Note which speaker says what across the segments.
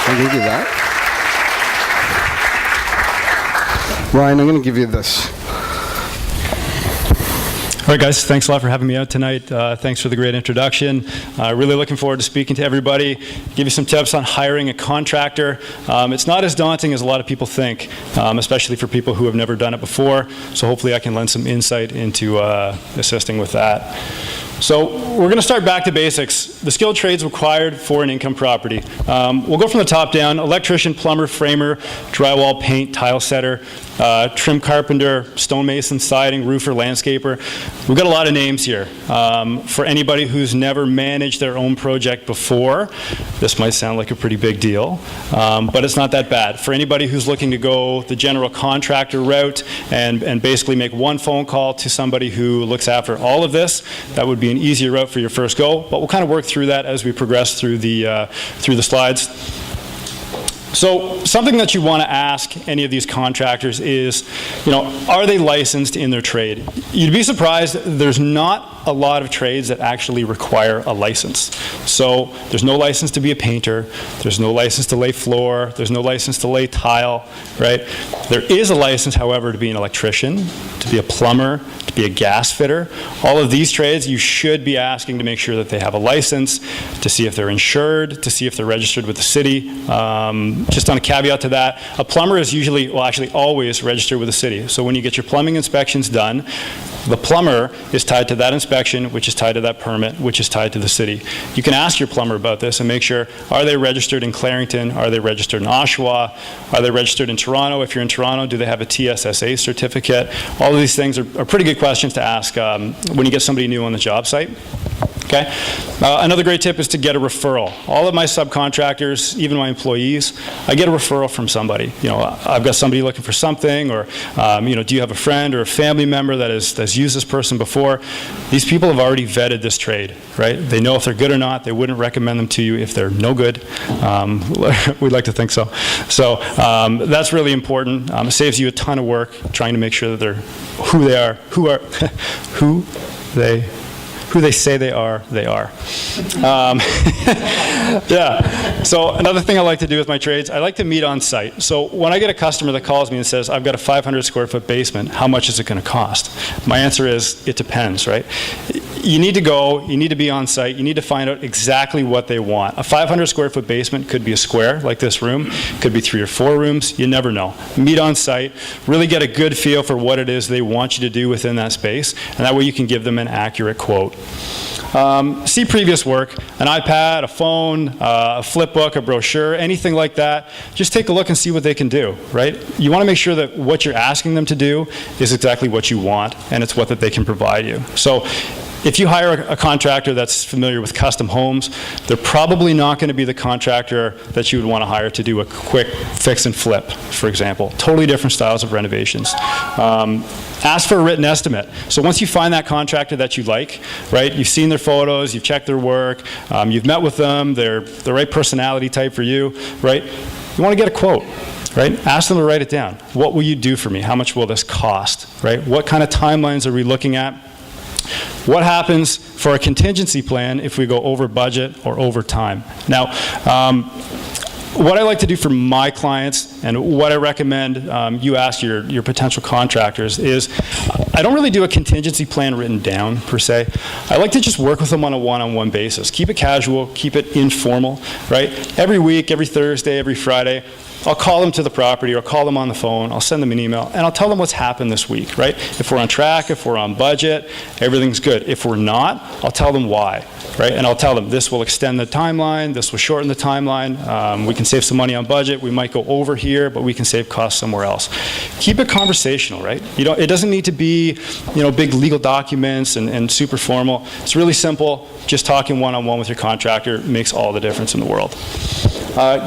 Speaker 1: I'll give you that. Ryan, I'm going to give you this.
Speaker 2: All right, guys, thanks a lot for having me out tonight. Thanks for the great introduction. Really looking forward to speaking to everybody, give you some tips on hiring a contractor. It's not as daunting as a lot of people think, especially for people who have never done it before. So hopefully I can lend some insight into assisting with that. So we're going to start back to basics. The skilled trades required for an income property. We'll go from the top down: electrician, plumber, framer, drywall, paint, tile setter, trim carpenter, stonemason, siding, roofer, landscaper. We've got a lot of names here. For anybody who's never managed their own project before, this might sound like a pretty big deal, but it's not that bad. For anybody who's looking to go the general contractor route and basically make one phone call to somebody who looks after all of this, that would be an easier route for your first go, but we'll kind of work through that as we progress through the slides. So something that you want to ask any of these contractors is, are they licensed in their trade? You'd be surprised, there's not a lot of trades that actually require a license. So there's no license to be a painter, there's no license to lay floor, there's no license to lay tile, right? There is a license, however, to be an electrician, to be a plumber, to be a gas fitter. All of these trades, you should be asking to make sure that they have a license, to see if they're insured, to see if they're registered with the city. Just on a caveat to that, a plumber is usually, well, actually always registered with the city. So when you get your plumbing inspections done, the plumber is tied to that inspection, which is tied to that permit, which is tied to the city. You can ask your plumber about this and make sure, are they registered in Clarington? Are they registered in Oshawa? Are they registered in Toronto? If you're in Toronto, do they have a TSSA certificate? All of these things are pretty good questions to ask when you get somebody new on the job site. Okay. Another great tip is to get a referral. All of my subcontractors, even my employees, I get a referral from somebody. I've got somebody looking for something, or do you have a friend or a family member that has used this person before? These people have already vetted this trade, right? They know if they're good or not. They wouldn't recommend them to you if they're no good. We'd like to think so. So that's really important. It saves you a ton of work trying to make sure that they're who they say they are. Yeah. So another thing I like to do with my trades, I like to meet on site. So when I get a customer that calls me and says, I've got a 500 square foot basement, how much is it going to cost? My answer is, it depends, right? You need to go, you need to be on site, you need to find out exactly what they want. A 500 square foot basement could be a square, like this room, could be 3 or 4 rooms, you never know. Meet on site, really get a good feel for what it is they want you to do within that space, and that way you can give them an accurate quote. See previous work, an iPad, a phone, a flip book, a brochure, anything like that. Just take a look and see what they can do, right? You want to make sure that what you're asking them to do is exactly what you want, and it's what that they can provide you. So if you hire a contractor that's familiar with custom homes, they're probably not going to be the contractor that you would want to hire to do a quick fix and flip, for example. Totally different styles of renovations. Ask for a written estimate. So once you find that contractor that you like, right, you've seen their photos, you've checked their work, you've met with them, they're the right personality type for you, right, you want to get a quote. Right? Ask them to write it down. What will you do for me? How much will this cost? Right? What kind of timelines are we looking at? What happens for a contingency plan if we go over budget or over time? Now, what I like to do for my clients, and what I recommend you ask your potential contractors, is I don't really do a contingency plan written down, per se. I like to just work with them on a one-on-one basis. Keep it casual, keep it informal, right? Every week, every Thursday, every Friday, I'll call them to the property, or call them on the phone, I'll send them an email, and I'll tell them what's happened this week, right? If we're on track, if we're on budget, everything's good. If we're not, I'll tell them why, right? And I'll tell them this will extend the timeline, this will shorten the timeline, we can save some money on budget, we might go over here, but we can save costs somewhere else. Keep it conversational, right? It doesn't need to be, big legal documents and super formal. It's really simple. Just talking one-on-one with your contractor makes all the difference in the world.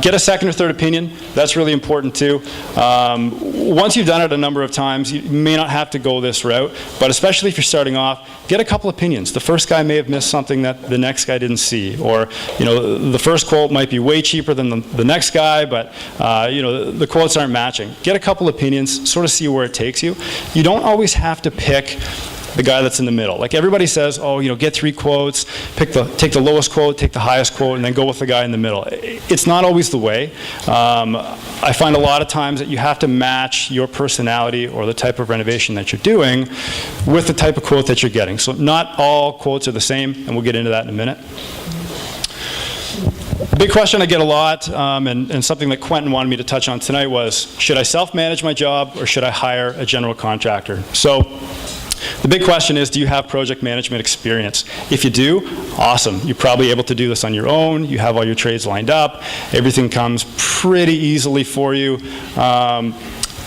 Speaker 2: Get a second or third opinion. That's really important too. Once you've done it a number of times, you may not have to go this route, but especially if you're starting off, get a couple opinions. The first guy may have missed something that the next guy didn't see, or the first quote might be way cheaper than the next guy, but the quotes aren't matching. Get a couple opinions, sort of see where it takes you. You don't always have to pick the guy that's in the middle. Like everybody says, oh, get 3 quotes, take the lowest quote, take the highest quote, and then go with the guy in the middle. It's not always the way. I find a lot of times that you have to match your personality or the type of renovation that you're doing with the type of quote that you're getting. So not all quotes are the same, and we'll get into that in a minute. Big question I get a lot, and something that Quentin wanted me to touch on tonight was, should I self-manage my job or should I hire a general contractor? So the big question is, do you have project management experience? If you do, awesome. You're probably able to do this on your own. You have all your trades lined up. Everything comes pretty easily for you.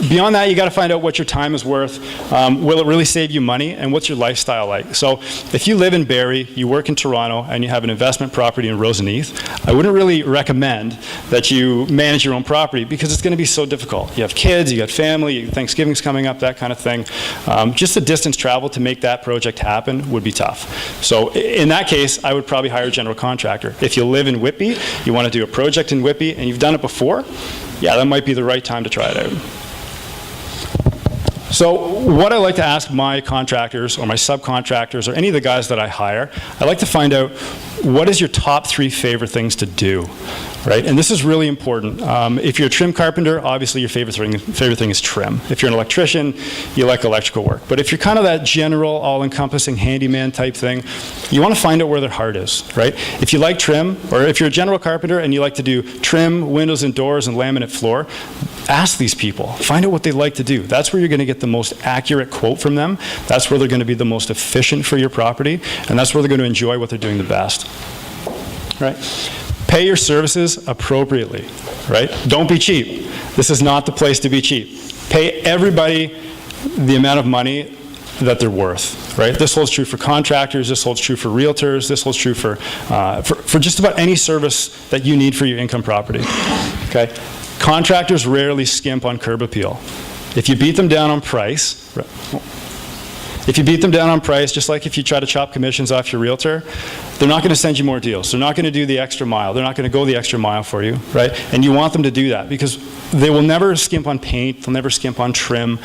Speaker 2: Beyond that, you got to find out what your time is worth. Will it really save you money? And what's your lifestyle like? So if you live in Barrie, you work in Toronto, and you have an investment property in Roseneath, I wouldn't really recommend that you manage your own property because it's going to be so difficult. You have kids, you got family, Thanksgiving's coming up, that kind of thing. Just the distance travel to make that project happen would be tough. So in that case, I would probably hire a general contractor. If you live in Whitby, you want to do a project in Whitby, and you've done it before, yeah, that might be the right time to try it out. So what I like to ask my contractors or my subcontractors or any of the guys that I hire, I like to find out, what is your top 3 favorite things to do, right? And this is really important. If you're a trim carpenter, obviously your favorite thing is trim. If you're an electrician, you like electrical work. But if you're kind of that general, all-encompassing handyman type thing, you want to find out where their heart is, right? If you like trim, or if you're a general carpenter and you like to do trim, windows and doors, and laminate floor, ask these people. Find out what they like to do. That's where you're going to get the most accurate quote from them. That's where they're going to be the most efficient for your property, and that's where they're going to enjoy what they're doing the best. Right? Pay your services appropriately, right? Don't be cheap. This is not the place to be cheap. Pay everybody the amount of money that they're worth, right? This holds true for contractors, this holds true for realtors, this holds true for just about any service that you need for your income property, okay? Contractors rarely skimp on curb appeal. If you beat them down on price, just like if you try to chop commissions off your realtor, they're not going to send you more deals. They're not going to do the extra mile. They're not going to go the extra mile for you, right? And you want them to do that because they will never skimp on paint, they'll never skimp on trim,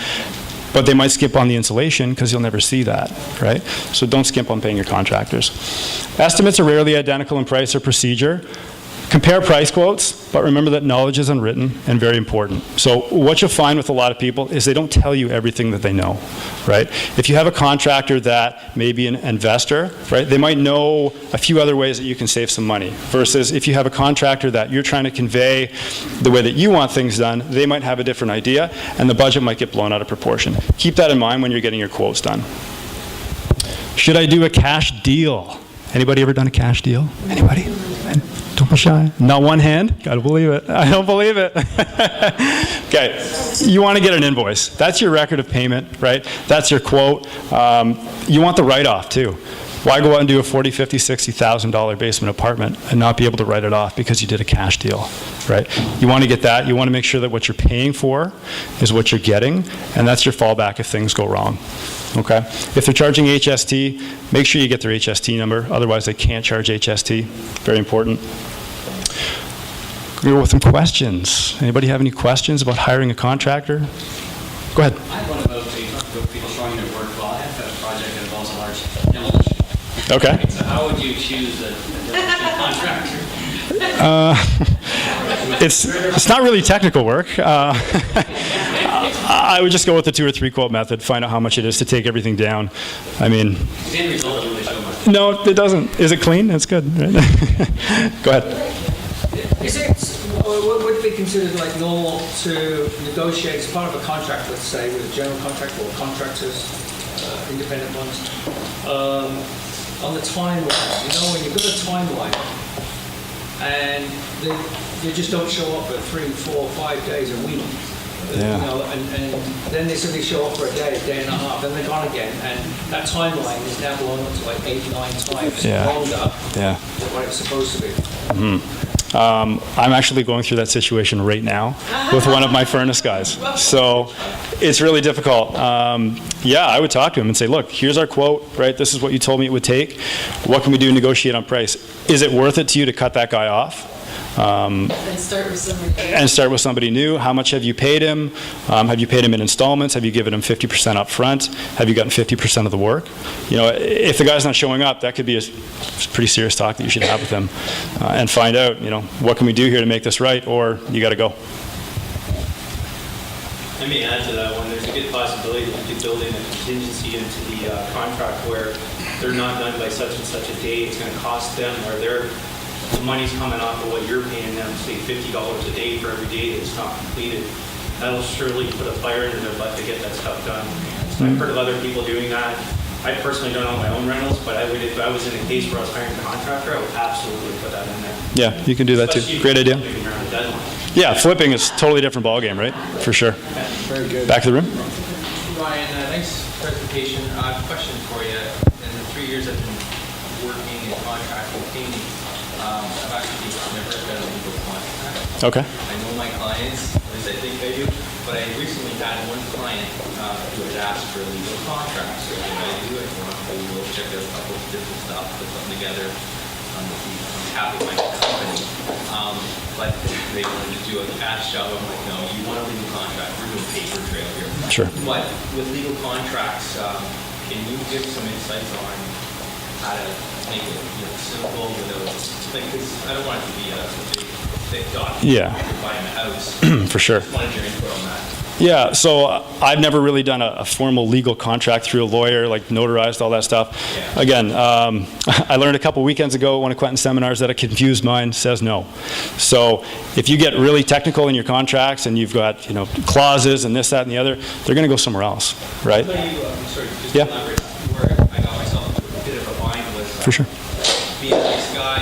Speaker 2: but they might skimp on the insulation because you'll never see that, right? So don't skimp on paying your contractors. Estimates are rarely identical in price or procedure. Compare price quotes, but remember that knowledge is unwritten and very important. So what you'll find with a lot of people is they don't tell you everything that they know, right? If you have a contractor that may be an investor, right, they might know a few other ways that you can save some money, versus if you have a contractor that you're trying to convey the way that you want things done, they might have a different idea, and the budget might get blown out of proportion. Keep that in mind when you're getting your quotes done. Should I do a cash deal? Anybody ever done a cash deal? Anybody? Don't be shy. Not one hand? Gotta believe it. I don't believe it. Okay, you want to get an invoice. That's your record of payment, right? That's your quote. You want the write-off too. Why go out and do a $40,000, $50,000, $60,000 basement apartment and not be able to write it off because you did a cash deal, right? You want to get that. You want to make sure that what you're paying for is what you're getting, and that's your fallback if things go wrong. Okay? If they're charging HST, make sure you get their HST number. Otherwise, they can't charge HST. Very important. We'll go with some questions. Anybody have any questions about hiring a contractor? Go ahead.
Speaker 3: I have one about people showing their work. Well, I have a project that involves a large demolition.
Speaker 2: Okay.
Speaker 3: So how would you choose a demolition contractor?
Speaker 2: It's not really technical work. I would just go with the 2 or 3 quote method, find out how much it is to take everything down. I mean...
Speaker 3: The end result doesn't really show much.
Speaker 2: No, it doesn't. Is it clean? That's good. Right? Go ahead.
Speaker 4: Would it be considered like normal to negotiate as part of a contract, let's say, with a general contractor or contractors, independent ones, on the timeline? You know, when you've got a timeline and they just don't show up for 3, 4, 5 days a week.
Speaker 2: Yeah.
Speaker 4: You know, and then they suddenly show up for a day and a half, then they're gone again, and that timeline is now blown up to like 8, 9 times longer than what it's supposed to be.
Speaker 2: Mm-hmm. I'm actually going through that situation right now with one of my furnace guys. So it's really difficult. I would talk to him and say, look, here's our quote, right? This is what you told me it would take. What can we do to negotiate on price? Is it worth it to you to cut that guy off?
Speaker 5: And start with somebody.
Speaker 2: and start with somebody new. How much have you paid him? Have you paid him in installments? Have you given him 50% up front? Have you gotten 50% of the work? You know, if the guy's not showing up, that could be a pretty serious talk that you should have with him, and find out, you know, what can we do here to make this right, or you got to go.
Speaker 6: Let me add to that one. There's a good possibility that you could build in a contingency into the contract where they're not done by such and such a day. It's going to cost them, or the money's coming off of what you're paying them, say $50 a day for every day that it's not completed. That'll surely put a fire under their butt to get that stuff done. I've heard of other people doing that. I personally don't own my own rentals, but I would, if I was in a case where I was hiring a contractor, I would absolutely put that in there.
Speaker 2: Yeah, you can do that too.
Speaker 6: Especially if
Speaker 2: Great idea.
Speaker 6: you're flipping around a deadline.
Speaker 2: Yeah, flipping is a totally different ballgame, right? For sure.
Speaker 1: Very good.
Speaker 2: Back to the room.
Speaker 7: Ryan, nice presentation. I have a question for you. In the 3 years I've been working in contracting painting, I've actually never done a legal contract.
Speaker 2: Okay.
Speaker 7: I know my clients, at least I think I do, but I recently had one client who had asked for a legal contract. So what I do, I go on Google, check out a couple of different stuff, put something together. I'm happy with my company. But they wanted to do a cash job. I'm like, no, you want a legal contract. We're doing paper trail here.
Speaker 2: Sure.
Speaker 7: But with legal contracts, can you give some insights on how to make it simple without, like, 'cause I don't want it to be a big, thick document.
Speaker 2: Yeah.
Speaker 7: You're buying a house.
Speaker 2: For sure.
Speaker 7: Just wanted your input on that.
Speaker 2: Yeah, so I've never really done a formal legal contract through a lawyer, like notarized, all that stuff.
Speaker 7: Yeah.
Speaker 2: Again, I learned a couple weekends ago at one of Quentin's seminars that a confused mind says no. So if you get really technical in your contracts and you've got, you know, clauses and this, that, and the other, they're going to go somewhere else, right?
Speaker 7: But you, sorry, just
Speaker 2: Yeah.
Speaker 7: elaborate where I got myself into a bit of a bind with
Speaker 2: For sure.
Speaker 7: being a nice guy,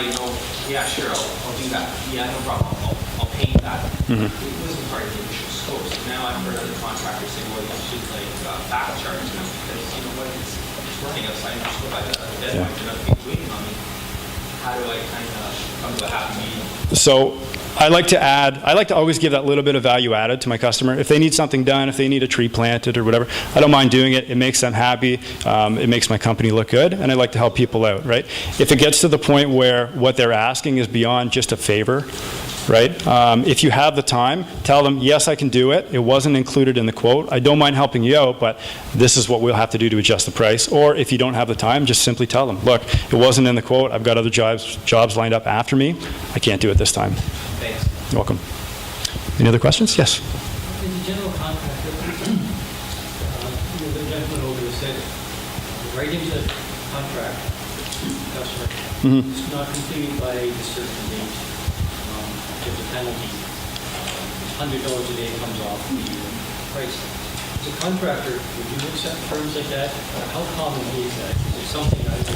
Speaker 7: yeah, sure, I'll do that. Yeah, no problem. I'll paint that.
Speaker 2: Mm-hmm.
Speaker 7: It wasn't part of the initial scope. So now I've heard other contractors say, well, you should back charge them because you know what, it's running outside. I'm still by the deadline. You're not keep waiting on me. How do I kind of come to a happy medium?
Speaker 2: So I like to always give that little bit of value added to my customer. If they need something done, if they need a tree planted or whatever, I don't mind doing it. It makes them happy. It makes my company look good, and I like to help people out, right? If it gets to the point where what they're asking is beyond just a favor, right? If you have the time, tell them, yes, I can do it. It wasn't included in the quote. I don't mind helping you out, but this is what we'll have to do to adjust the price. Or if you don't have the time, just simply tell them, look, it wasn't in the quote. I've got other jobs lined up after me. I can't do it this time.
Speaker 7: Thanks.
Speaker 2: You're welcome. Any other questions? Yes.
Speaker 4: In the general contractor, the gentleman over there said, right into the contract, customer, it's not completed by a certain date. There's a penalty. $100 a day comes off the price. As a contractor, would you accept terms like that? How common is that? Is there something I would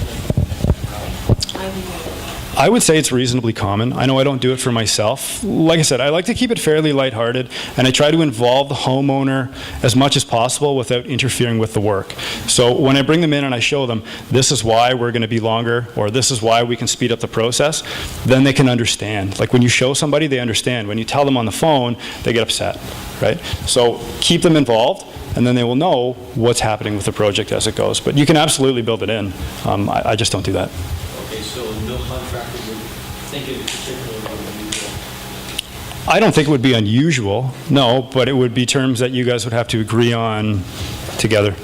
Speaker 2: I would say it's reasonably common. I know I don't do it for myself. Like I said, I like to keep it fairly lighthearted, and I try to involve the homeowner as much as possible without interfering with the work. So when I bring them in and I show them, this is why we're going to be longer, or this is why we can speed up the process, then they can understand. Like when you show somebody, they understand. When you tell them on the phone, they get upset, right? So keep them involved, and then they will know what's happening with the project as it goes. But you can absolutely build it in. I just don't do that.
Speaker 4: Okay, so no contractor would think it was particularly unusual.
Speaker 2: I don't think it would be unusual, no, but it would be terms that you guys would have to agree on together.
Speaker 8: To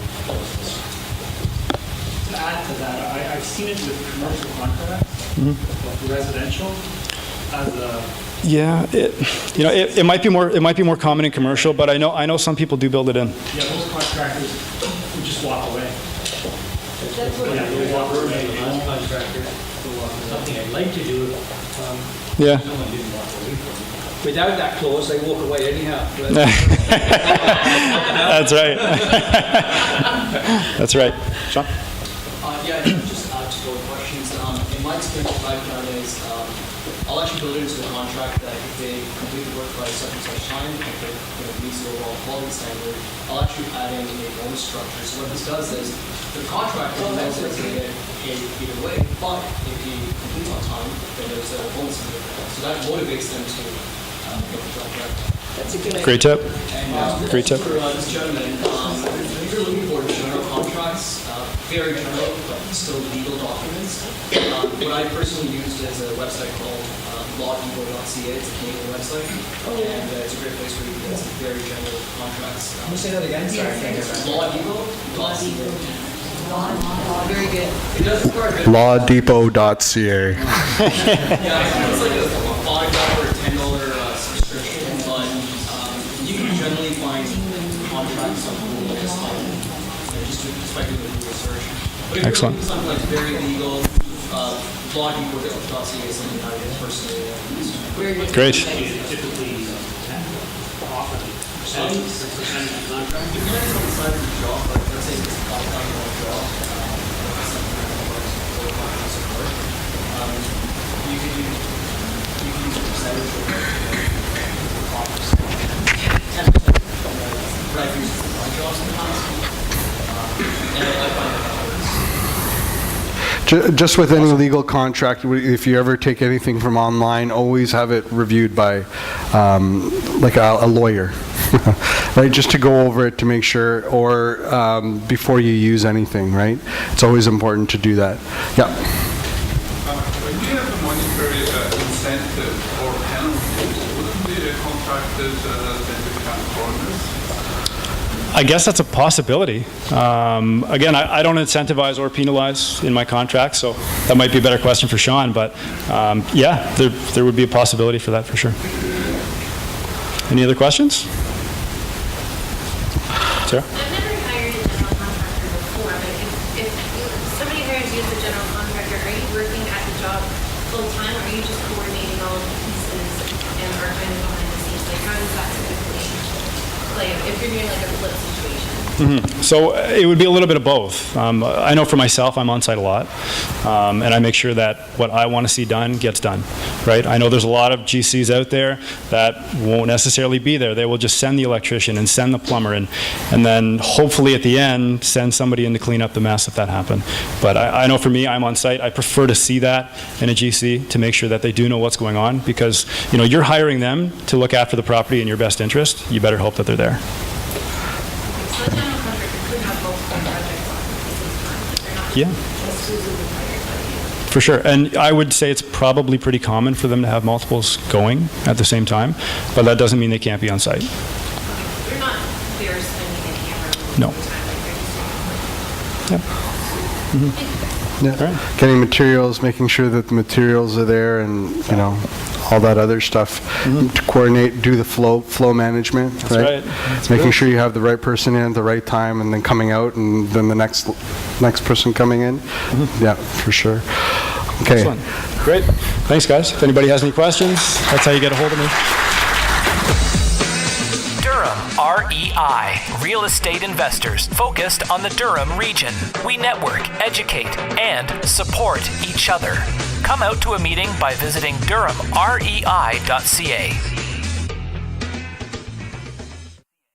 Speaker 8: add to that, I've seen it with commercial contracts, like residential, as a
Speaker 2: Yeah, it might be more common in commercial, but I know some people do build it in.
Speaker 8: most contractors would just walk away.
Speaker 5: That's what
Speaker 8: They walk away.
Speaker 4: Non-contractor, something I'd like to do,
Speaker 2: Yeah.
Speaker 4: someone didn't walk away from it. Without that clause, they walk away anyhow.
Speaker 2: That's right. That's right. Sean?
Speaker 9: Yeah, just add to those questions. In my experience, what I've done is I'll actually build it into the contract that if they complete the work by such and such time, if it meets the overall quality standard, I'll actually add in a bonus structure. So what this does is the contractor knows that they're going to get paid either way, but if he completes on time, then there's a bonus in it. So that motivates them to get the job done.
Speaker 5: That's a good idea.
Speaker 2: Great tip.
Speaker 9: And
Speaker 2: Great tip.
Speaker 9: for this gentleman, if you're looking for general contracts, very general, but still legal documents. What I personally used is a website called lawdepot.ca. It's a Canadian website, and it's a great place where you can get some very general contracts.
Speaker 4: Can you say that again? Sorry.
Speaker 9: Lawdepot.ca.
Speaker 5: Very good.
Speaker 9: It does require a bit
Speaker 1: Lawdepot.ca.
Speaker 9: yeah, it's like a $5 or $10 subscription, but you can generally find contracts on Google just by doing a Google search. But if
Speaker 2: Excellent.
Speaker 9: you're looking for something like very legal, lawdepot.ca is something I personally use.
Speaker 2: Great.
Speaker 8: Typically, often, percentage of the contract.
Speaker 9: If you're on the side of the job, like let's say it's a $5,000 job, support, you can use a percentage of the 10% what I've used for my jobs in the past. And I find that works.
Speaker 1: Just with any legal contract, if you ever take anything from online, always have it reviewed by like a lawyer, right? Just to go over it to make sure, or before you use anything, right? It's always important to do that. Yeah.
Speaker 10: When you have a monetary incentive or penalties, wouldn't the contractors then become corners?
Speaker 2: I guess that's a possibility. Again, I don't incentivize or penalize in my contract, so that might be a better question for Sean, but yeah, there would be a possibility for that for sure. Any other questions? Sarah?
Speaker 11: I've never hired a general contractor before, but if somebody hires you as a general contractor, are you working at the job full-time, or are you just coordinating all of the pieces and are kind of behind the scenes? Like, how does that typically play out if you're doing like a flip situation?
Speaker 2: So it would be a little bit of both. I know for myself, I'm on site a lot, and I make sure that what I want to see done gets done, right? I know there's a lot of GCs out there that won't necessarily be there. They will just send the electrician and send the plumber and then hopefully at the end send somebody in to clean up the mess if that happened. But I know for me, I'm on site. I prefer to see that in a GC to make sure that they do know what's going on, because you're hiring them to look after the property in your best interest. You better hope that they're there.
Speaker 11: So a general contractor could have multiple projects on at the same time. Like, they're not
Speaker 2: Yeah.
Speaker 11: exclusively hired by you.
Speaker 2: For sure. And I would say it's probably pretty common for them to have multiples going at the same time, but that doesn't mean they can't be on site.
Speaker 11: They're not there spending any effort
Speaker 2: No.
Speaker 11: all the time. Like, they're just
Speaker 2: Yep.
Speaker 1: Yeah.
Speaker 2: All right.
Speaker 1: Getting materials, making sure that the materials are there, and all that other stuff to coordinate, do the flow management.
Speaker 2: That's right. That's
Speaker 1: Making
Speaker 2: good.
Speaker 1: sure you have the right person in at the right time, and then coming out, and then the next person coming in. Yeah, for sure. Okay.
Speaker 2: Excellent. Great. Thanks, guys. If anybody has any questions, that's how you get a hold of me.
Speaker 12: Durham REI, real estate investors focused on the Durham region. We network, educate, and support each other. Come out to a meeting by visiting durhamrei.ca.